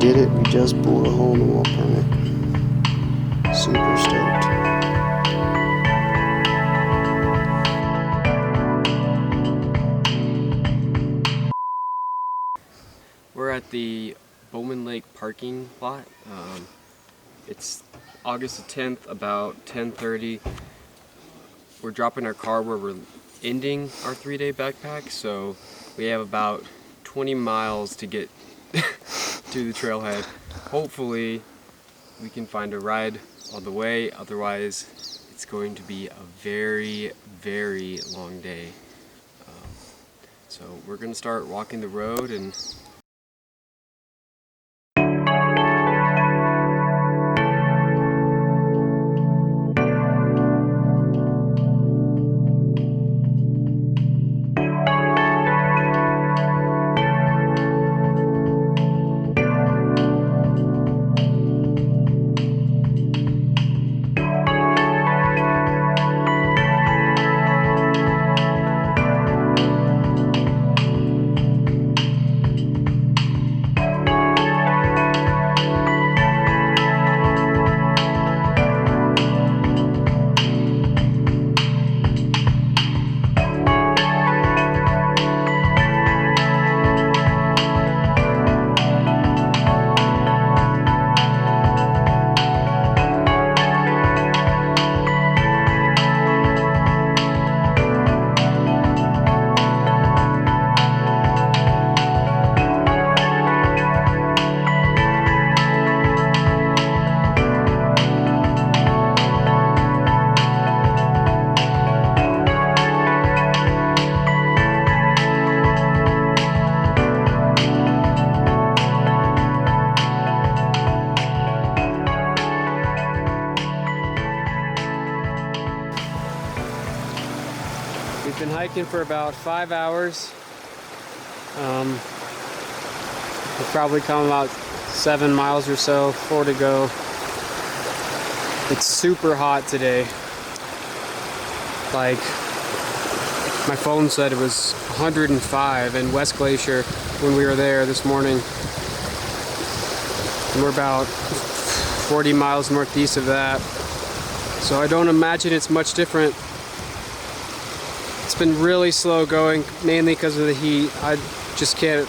did it. We just pulled a hole in the wall permit. Super stoked. We're at the Bowman Lake parking lot. It's August the 10th, about 10:30. We're dropping our car where we're ending our 3-day backpack, so we have about 20 miles to get to the trailhead. Hopefully we can find a ride on the way, otherwise it's going to be a very, very long day. So we're gonna start walking the road and we've been hiking for about 5 hours. We've probably come about 7 miles or so, 4 to go. It's super hot today. Like, my phone said it was 105 in West Glacier when we were there this morning. And we're about 40 miles northeast of that. So I don't imagine it's much different. It's been really slow going, mainly because of the heat. I just can't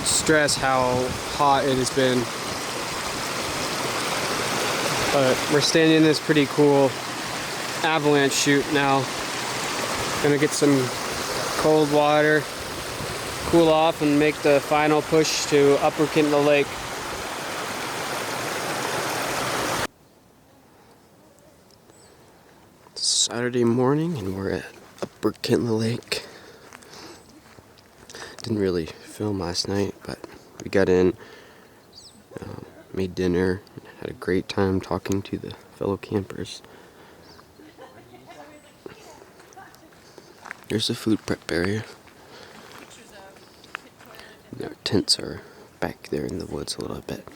stress how hot it has been. But we're standing in this pretty cool avalanche chute now. Gonna get some cold water, cool off, and make the final push to Upper Kintla Lake. It's Saturday morning and we're at Upper Kintla Lake. Didn't really film last night, but we got in, made dinner, had a great time talking to the fellow campers. There's the food prep area. Our tents are back there in the woods a little bit.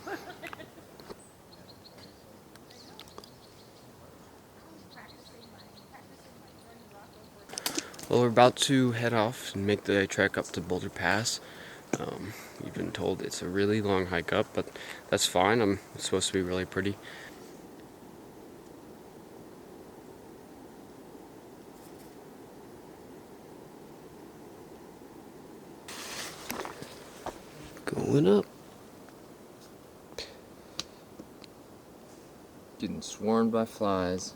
Well, we're about to head off and make the trek up to Boulder Pass. We've been told it's a really long hike up, but that's fine. It's supposed to be really pretty. Going up. Getting swarmed by flies.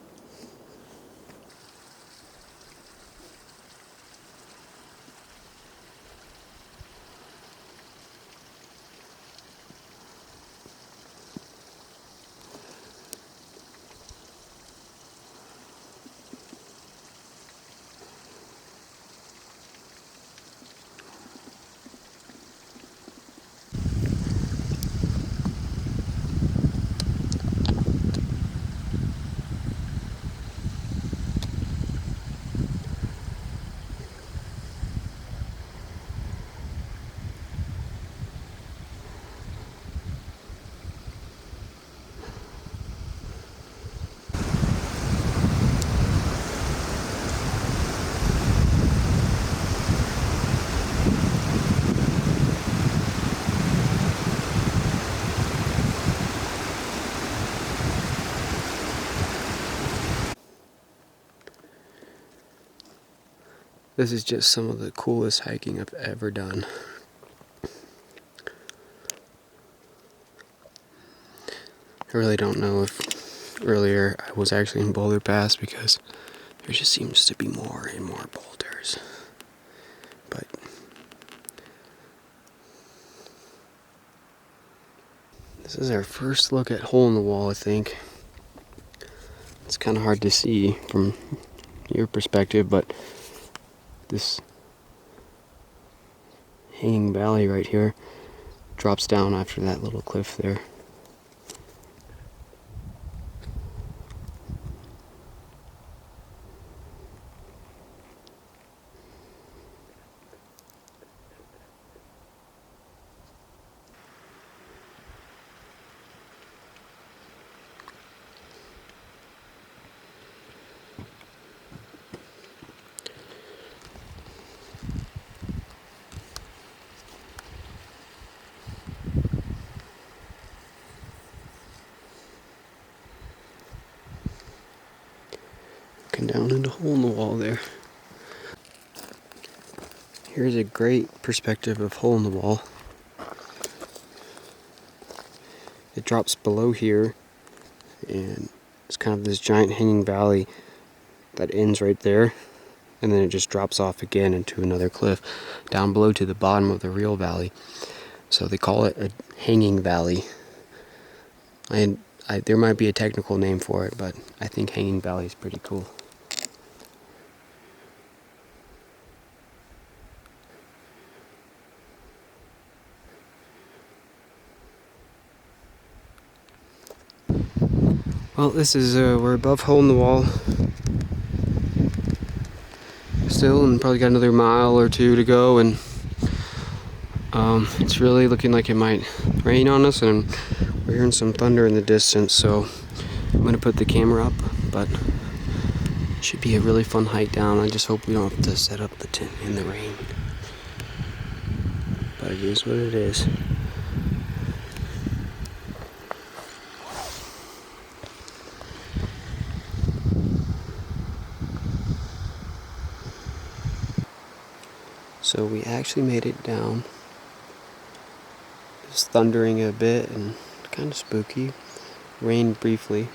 This is just some of the coolest hiking I've ever done. I really don't know if earlier I was actually in Boulder Pass because there just seems to be more and more boulders. But this is our first look at Hole in the Wall, I think. It's kind of hard to see from your perspective, but this hanging valley right here drops down after that little cliff there. Looking down into Hole in the Wall there. Here's a great perspective of Hole in the Wall. It drops below here, and it's kind of this giant hanging valley that ends right there, and then it just drops off again into another cliff down below to the bottom of the real valley. So they call it a hanging valley. There might be a technical name for it, but I think hanging valley is pretty cool. Well, this is, we're above Hole in the Wall still, and probably got another mile or two to go, and it's really looking like it might rain on us, and we're hearing some thunder in the distance, so I'm going to put the camera up, but it should be a really fun hike down. I just hope we don't have to set up the tent in the rain, but it is what it is. So we actually made it down. It was thundering a bit and kind of spooky. Rained briefly,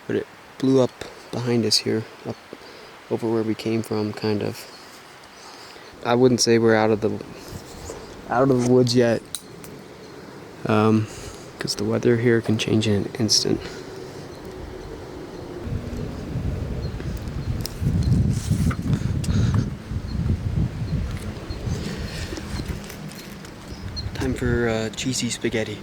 but it blew up behind us here, up over where we came from, kind of. I wouldn't say we're out of the woods yet, because the weather here can change in an instant. Time for cheesy spaghetti.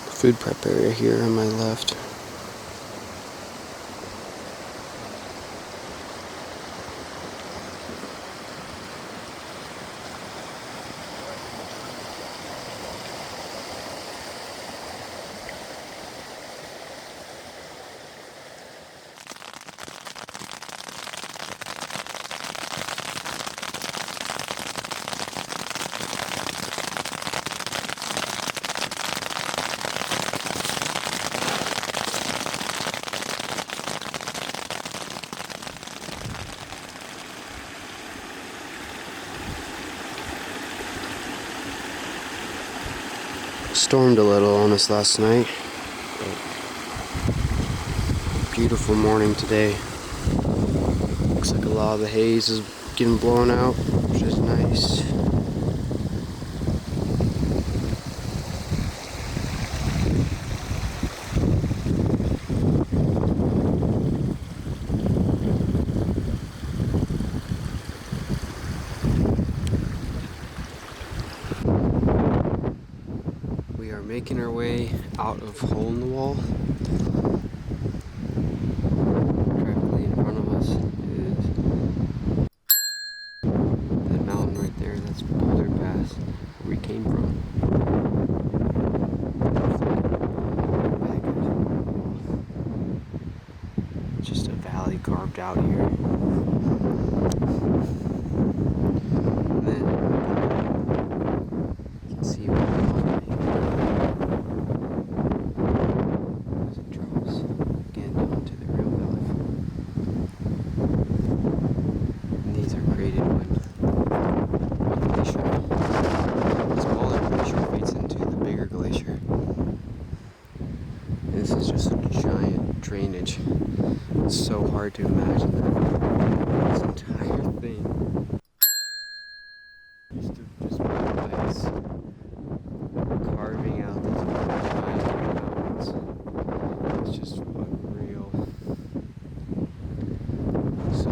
Food prep area here on my left. Stormed a little on us last night. Beautiful morning today. Looks like a lot of the haze is getting blown out, which is nice. We are making our way out of Hole in the Wall. Directly in front of us is that mountain right there. That's Boulder Pass, where we came from. Just a valley carved out here. And then drainage. It's so hard to imagine that this entire thing used to just be a place carving out these giant mountains. It's just unreal. So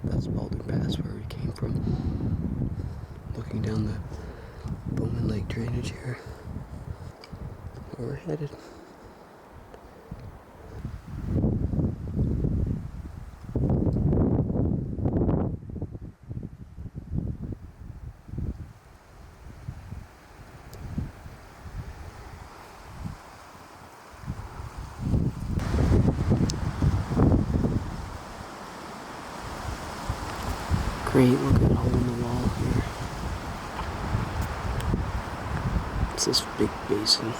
that's Boulder Pass where we came from. Looking down the Bowman Lake drainage here, where we're headed. Great, look at the hole in the wall here. It's this big basin.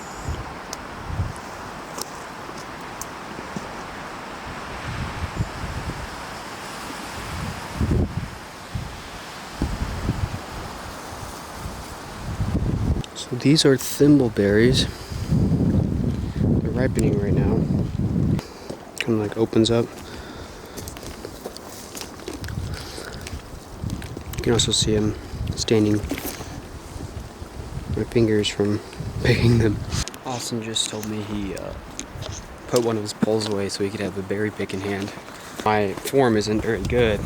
So these are thimbleberries. They're ripening right now. Kind of like opens up. You can also see them staining my fingers from picking them. Austin just told me he put one of his poles away so he could have a berry pick in hand. My form isn't very good.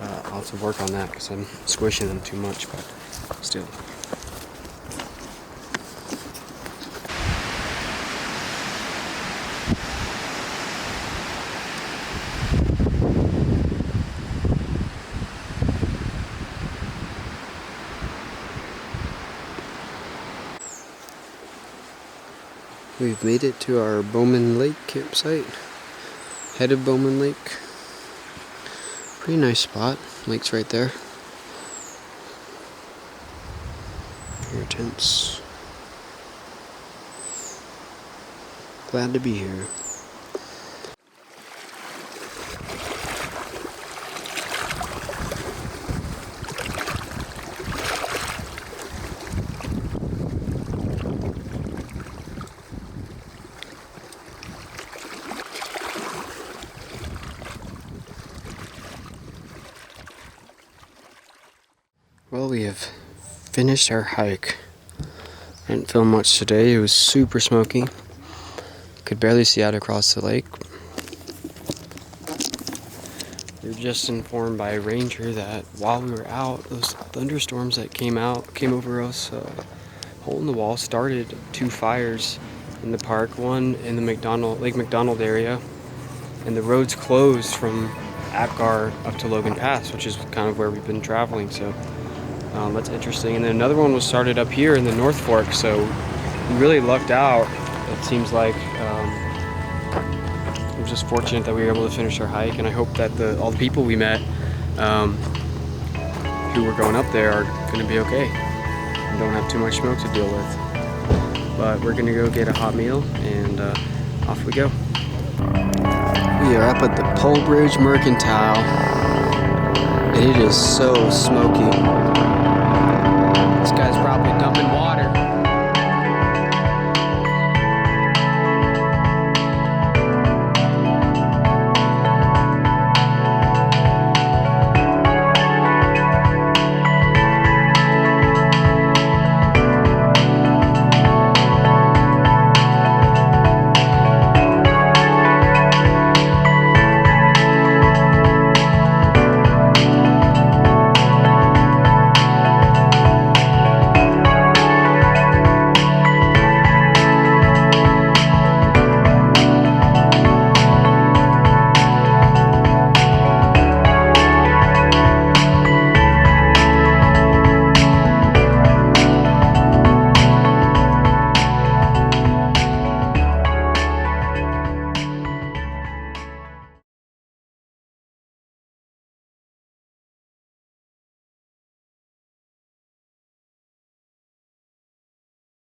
I'll have to work on that because I'm squishing them too much, but still. We've made it to our Bowman Lake campsite. Head of Bowman Lake. Pretty nice spot. Lake's right there. Here are tents. Glad to be here. Well, we have finished our hike. I didn't film much today. It was super smoky. Could barely see out across the lake. We were just informed by a ranger that while we were out, those thunderstorms that came over us, hole in the wall, started 2 fires in the park. One in the Lake McDonald area, and the roads closed from Apgar up to Logan Pass, which is kind of where we've been traveling. So that's interesting. And then another one was started up here in the North Fork, so we really lucked out. It seems like it was just fortunate that we were able to finish our hike, and I hope that all the people we met who were going up there are going to be okay and don't have too much smoke to deal with. But we're going to go get a hot meal, and off we go. We are up at the Pole Bridge Mercantile, and it is so smoky.